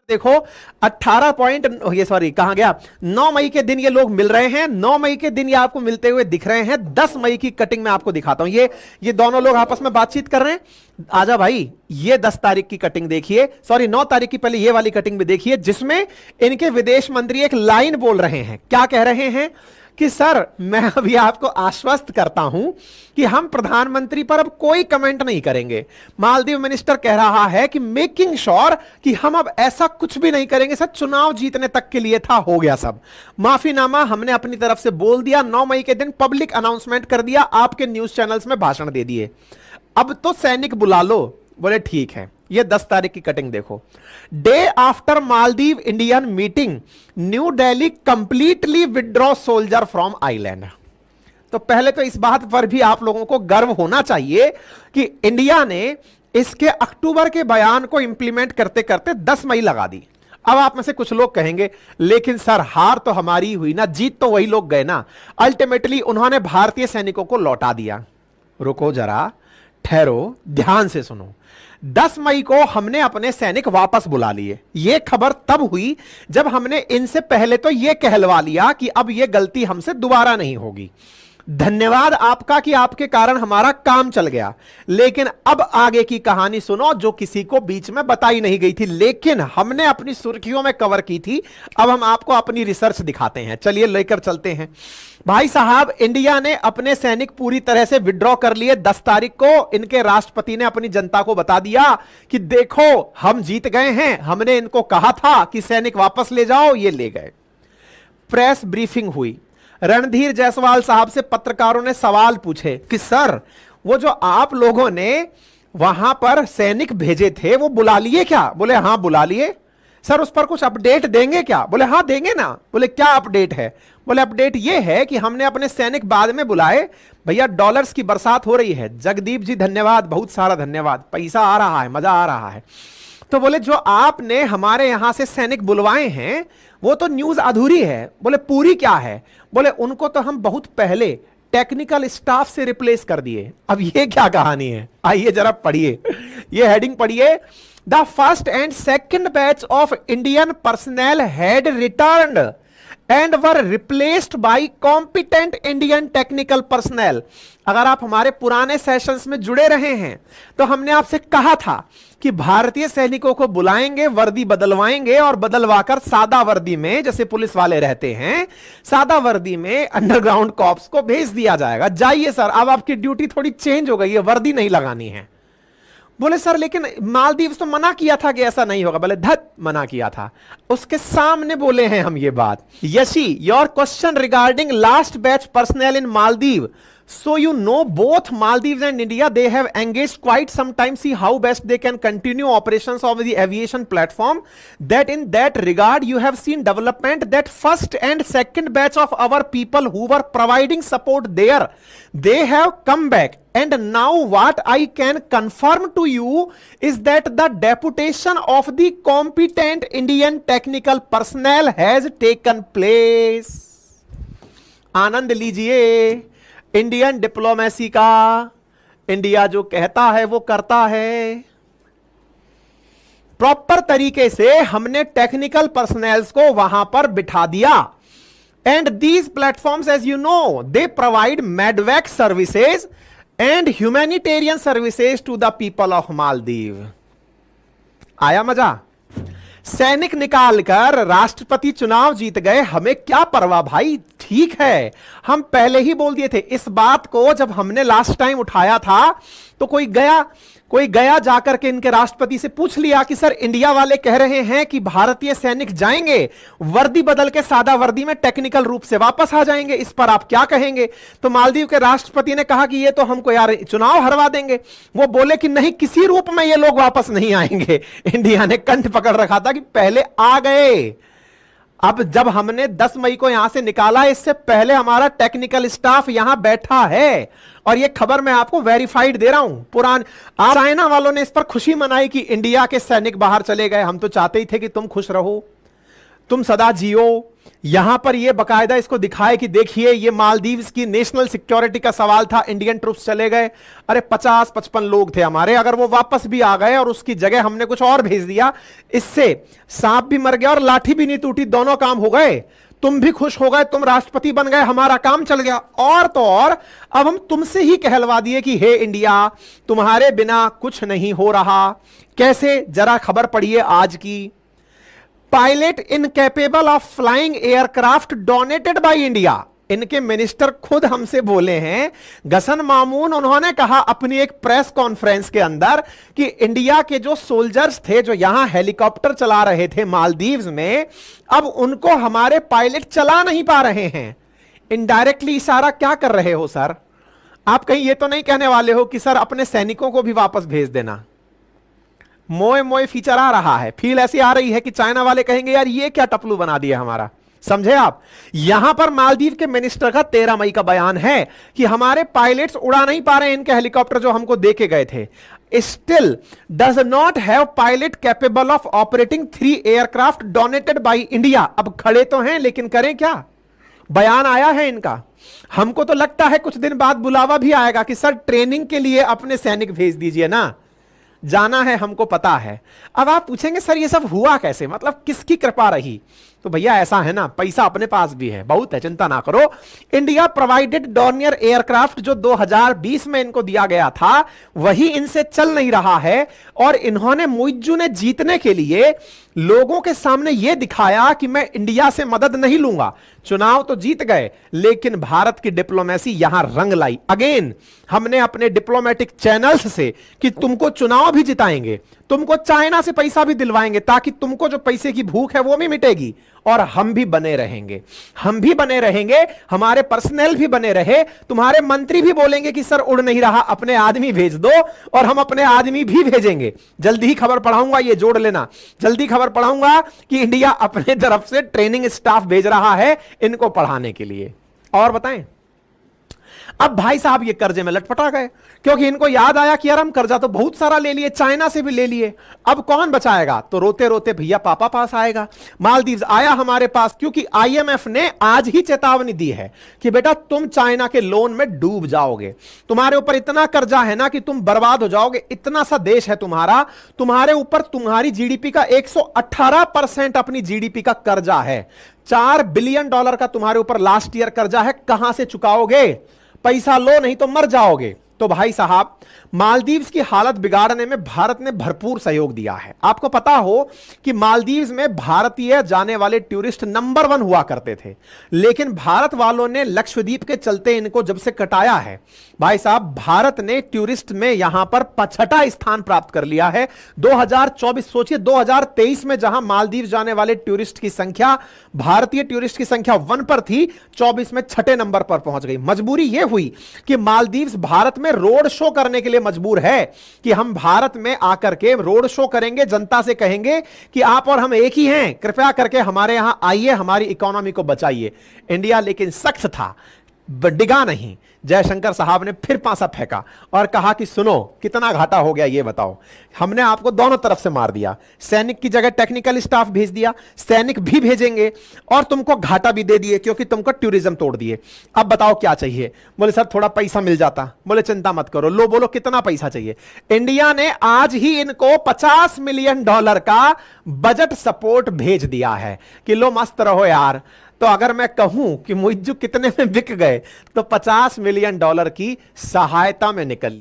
देखो 18 पॉइंट, ये सॉरी कहां गया, 9 मई के दिन ये लोग मिल रहे हैं, 9 मई के दिन ये आपको मिलते हुए दिख रहे हैं। 10 मई की कटिंग में आपको दिखाता हूं, ये दोनों लोग आपस में बातचीत कर रहे हैं। आजा भाई, ये 10 तारीख की कटिंग देखिए, सॉरी 9 तारीख की, पहले ये वाली कटिंग भी देखिए, जिसमें इनके विदेश मंत्री एक लाइन बोल रहे हैं। क्या कह रहे हैं कि सर मैं अभी आपको आश्वस्त करता हूं कि हम प्रधानमंत्री पर अब कोई कमेंट नहीं करेंगे। मालदीव मिनिस्टर कह रहा है कि मेकिंग श्योर कि हम अब ऐसा कुछ भी नहीं करेंगे सर, चुनाव जीतने तक के लिए था, हो गया सब, माफीनामा हमने अपनी तरफ से बोल दिया। 9 मई के दिन पब्लिक अनाउंसमेंट कर दिया, आपके न्यूज चैनल्स में भाषण दे दिए, अब तो सैनिक बुला लो। बोले ठीक है। ये 10 तारीख की कटिंग देखो, day after Maldives Indian meeting, new Delhi completely withdraw soldier from island. तो पहले तो इस बात पर भी आप लोगों को गर्व होना चाहिए कि इंडिया ने इसके अक्टूबर के बयान को इंप्लीमेंट करते करते 10 मई लगा दी। अब आप में से कुछ लोग कहेंगे लेकिन सर हार तो हमारी हुई ना, जीत तो वही लोग गए ना। अल्टीमेटली उन्होंने भारतीय सैनिकों को लौटा दिया। रुको जरा, ठहरो, ध्यान से सुनो। 10 मई को हमने अपने सैनिक वापस बुला लिए। यह खबर तब हुई जब हमने इनसे पहले तो यह कहलवा लिया कि अब यह गलती हमसे दोबारा नहीं होगी। धन्यवाद आपका कि आपके कारण हमारा काम चल गया। लेकिन अब आगे की कहानी सुनो जो किसी को बीच में बताई नहीं गई थी, लेकिन हमने अपनी सुर्खियों में कवर की थी। अब हम आपको अपनी रिसर्च दिखाते हैं, चलिए लेकर चलते हैं। भाई साहब, इंडिया ने अपने सैनिक पूरी तरह से विड्रॉ कर लिए। 10 तारीख को इनके राष्ट्रपति ने अपनी जनता को बता दिया कि देखो हम जीत गए हैं, हमने इनको कहा था कि सैनिक वापस ले जाओ, ये ले गए। प्रेस ब्रीफिंग हुई, रणधीर जायसवाल साहब से पत्रकारों ने सवाल पूछे कि सर वो जो आप लोगों ने वहां पर सैनिक भेजे थे वो बुला लिए क्या? बोले हां बुला लिए। सर उस पर कुछ अपडेट देंगे क्या? बोले हां देंगे ना। बोले क्या अपडेट है? बोले अपडेट ये है कि हमने अपने सैनिक बाद में बुलाए। भैया डॉलर्स की बरसात हो रही है। जगदीप जी धन्यवाद, बहुत सारा धन्यवाद, पैसा आ रहा है, मजा आ रहा है। तो बोले जो आपने हमारे यहां से सैनिक बुलवाए हैं वो तो न्यूज अधूरी है। बोले पूरी क्या है? बोले उनको तो हम बहुत पहले टेक्निकल स्टाफ से रिप्लेस कर दिए। अब ये क्या कहानी है? आइए जरा पढ़िए, ये हेडिंग पढ़िए। The first and second batch of Indian personal had returned and were replaced by competent Indian technical personal. अगर आप हमारे पुराने सेशंस में जुड़े रहे हैं तो हमने आपसे कहा था कि भारतीय सैनिकों को बुलाएंगे, वर्दी बदलवाएंगे और बदलवाकर सादा वर्दी में, जैसे पुलिस वाले रहते हैं, सादा वर्दी में अंडरग्राउंड कॉप्स को भेज दिया जाएगा। जाइए सर, अब आपकी ड्यूटी थोड़ी चेंज हो गई है, वर्दी नहीं लगानी है। बोले सर लेकिन मालदीव तो मना किया था कि ऐसा नहीं होगा। बोले धत, मना किया था, उसके सामने बोले हैं हम ये बात। Yeshi, your question regarding last batch personal in Maldives, so you know both Maldives and India, they have engaged quite some time, see how best they can continue operations of the aviation platform. That in that regard you have seen development that first and second batch of our people who were providing support there, they have come back. And now what I can confirm to you is that the deputation of the competent Indian technical personnel has taken place. आनंद लीजिए Indian diplomacy का। India जो कहता है वो करता है। Proper तरीके से हमने टेक्निकल पर्सनल्स को वहां पर बिठा दिया। And these platforms as you know they provide medevac services and humanitarian services to the people of Maldives. आया मजा? सैनिक निकालकर राष्ट्रपति चुनाव जीत गए, हमें क्या परवाह भाई, ठीक है। हम पहले ही बोल दिए थे इस बात को। जब हमने लास्ट टाइम उठाया था तो कोई गया जाकर के इनके राष्ट्रपति से पूछ लिया कि सर इंडिया वाले कह रहे हैं कि भारतीय सैनिक जाएंगे, वर्दी बदल के सादा वर्दी में टेक्निकल रूप से वापस आ जाएंगे, इस पर आप क्या कहेंगे? तो मालदीव के राष्ट्रपति ने कहा कि ये तो हमको यार चुनाव हरवा देंगे। वो बोले कि नहीं, किसी रूप में ये लोग वापस नहीं आएंगे। इंडिया ने कंठ पकड़ रखा था कि पहले आ गए। अब जब हमने 10 मई को यहां से निकाला, इससे पहले हमारा टेक्निकल स्टाफ यहां बैठा है। और यह खबर मैं आपको वेरीफाइड दे रहा हूं। चाइना वालों ने इस पर खुशी मनाई कि इंडिया के सैनिक बाहर चले गए। हम तो चाहते ही थे कि तुम खुश रहो। तुम सदा जियो। यहां पर ये बकायदा इसको दिखाए कि देखिए ये मालदीव्स की नेशनल सिक्योरिटी का सवाल था, इंडियन ट्रूप्स चले गए, अरे 50-55 लोग थे हमारे, अगर वो वापस भी आ गए और उसकी जगह हमने कुछ और भेज दिया, इससे सांप भी मर गया और लाठी भी नहीं टूटी, दोनों काम हो गए। तुम भी खुश हो गए, तुम राष्ट्रपति बन गए, हमारा काम चल गया। और तो और अब हम तुमसे ही कहलवा दिए कि हे इंडिया, तुम्हारे बिना कुछ नहीं हो रहा। कैसे, जरा खबर पढ़िए आज की। Pilot incapable of flying aircraft donated by India. इनके मिनिस्टर खुद हमसे बोले हैं, गसन मामून, उन्होंने कहा अपनी एक प्रेस कॉन्फ्रेंस के अंदर कि इंडिया के जो सोल्जर्स थे जो यहां हेलीकॉप्टर चला रहे थे मालदीव्स में, अब उनको हमारे पायलट चला नहीं पा रहे हैं। इनडायरेक्टली इशारा क्या कर रहे हो सर? आप कहीं ये तो नहीं कहने वाले हो कि सर अपने सैनिकों को भी वापस भेज देना? मोए मोए फीचर आ रहा है, फील ऐसी आ रही है कि चाइना वाले कहेंगे यार ये क्या टपलू बना दिया हमारा। समझे आप? यहां पर मालदीव के मिनिस्टर का 13 मई का बयान है कि हमारे पायलट्स उड़ा नहीं पा रहे हैं इनके हेलीकॉप्टर जो हमको देके गए थे। Still does not have pilot capable of operating 3 aircraft donated by India. अब खड़े तो हैं लेकिन करें क्या? बयान आया है इनका। हमको तो लगता है कुछ दिन बाद बुलावा भी आएगा कि सर ट्रेनिंग के लिए अपने सैनिक भेज दीजिए ना, जाना है, हमको पता है। अब आप पूछेंगे सर ये सब हुआ कैसे, मतलब किसकी कृपा रही? तो भैया ऐसा है ना, पैसा अपने पास भी है, बहुत है, चिंता ना करो। इंडिया प्रोवाइडेड डॉर्नियर एयरक्राफ्ट जो 2020 में इनको दिया गया था, वही इनसे चल नहीं रहा है। और इन्होंने मुइज्जू ने जीतने के लिए लोगों के सामने यह दिखाया कि मैं इंडिया से मदद नहीं लूंगा। चुनाव तो जीत गए, लेकिन भारत की डिप्लोमेसी यहां रंग लाई। अगेन हमने अपने डिप्लोमेटिक चैनल्स से कि तुमको चुनाव भी जिताएंगे, तुमको चाइना से पैसा भी दिलवाएंगे, ताकि तुमको जो पैसे की भूख है वो भी मिटेगी, और हम भी बने रहेंगे, हम भी बने रहेंगे, हमारे पर्सनल भी बने रहे। तुम्हारे मंत्री भी बोलेंगे कि सर उड़ नहीं रहा, अपने आदमी भेज दो, और हम अपने आदमी भी भेजेंगे। जल्दी ही खबर पढ़ाऊंगा, ये जोड़ लेना, जल्दी खबर पढ़ाऊंगा कि इंडिया अपने तरफ से ट्रेनिंग स्टाफ भेज रहा है इनको पढ़ाने के लिए। और बताएं, अब भाई साहब ये कर्जे में लटपटा गए, क्योंकि इनको याद आया कि यार हम कर्जा तो बहुत सारा ले लिए, चाइना से भी ले लिए, अब कौन बचाएगा? तो रोते रोते भैया पापा पास आएगा। मालदीव्स आया हमारे पास, क्योंकि आईएमएफ ने आज ही चेतावनी दी है कि बेटा तुम चाइना के लोन में डूब जाओगे, तुम्हारे ऊपर इतना कर्जा है ना कि तुम बर्बाद हो जाओगे। इतना सा देश है तुम्हारा, तुम्हारे ऊपर तुम्हारी जीडीपी का 118% अपनी जीडीपी का कर्जा है। $4 बिलियन का तुम्हारे ऊपर लास्ट ईयर कर्जा है, कहां से चुकाओगे? पैसा लो, नहीं तो मर जाओगे। तो भाई साहब मालदीव्स की हालत बिगाड़ने में भारत ने भरपूर सहयोग दिया है। आपको पता हो कि मालदीव्स में भारतीय जाने वाले टूरिस्ट नंबर 1 हुआ करते थे, लेकिन भारत वालों ने लक्षद्वीप के चलते इनको जब से कटाया है, भाई साहब भारत ने टूरिस्ट में यहां पर 6वां स्थान प्राप्त कर लिया है। 2024 सोचिए, 2023 में जहां मालदीव जाने वाले टूरिस्ट की संख्या, भारतीय टूरिस्ट की संख्या 1 पर थी, 24 में 6 नंबर पर पहुंच गई। मजबूरी यह हुई कि मालदीव्स भारत में रोड शो करने के लिए मजबूर है कि हम भारत में आकर के रोड शो करेंगे, जनता से कहेंगे कि आप और हम एक ही हैं, कृपया करके हमारे यहां आइए, हमारी इकोनॉमी को बचाइए। इंडिया लेकिन सख्त था, डिगा नहीं। जयशंकर साहब ने फिर पांसा फेंका और कहा कि सुनो कितना घाटा हो गया ये बताओ, हमने आपको दोनों तरफ से मार दिया, सैनिक की जगह टेक्निकल स्टाफ भेज दिया, सैनिक भी भेजेंगे, और तुमको घाटा भी दे दिए क्योंकि तुमको टूरिज्म तोड़ दिए। अब बताओ क्या चाहिए? बोले सर थोड़ा पैसा मिल जाता। बोले चिंता मत करो, लो बोलो कितना पैसा चाहिए? इंडिया ने आज ही इनको $50 मिलियन का बजट सपोर्ट भेज दिया है कि लो मस्त रहो यार। तो अगर मैं कहूं कि मुइज्जू कितने में बिक गए, तो $50 मिलियन की सहायता में निकल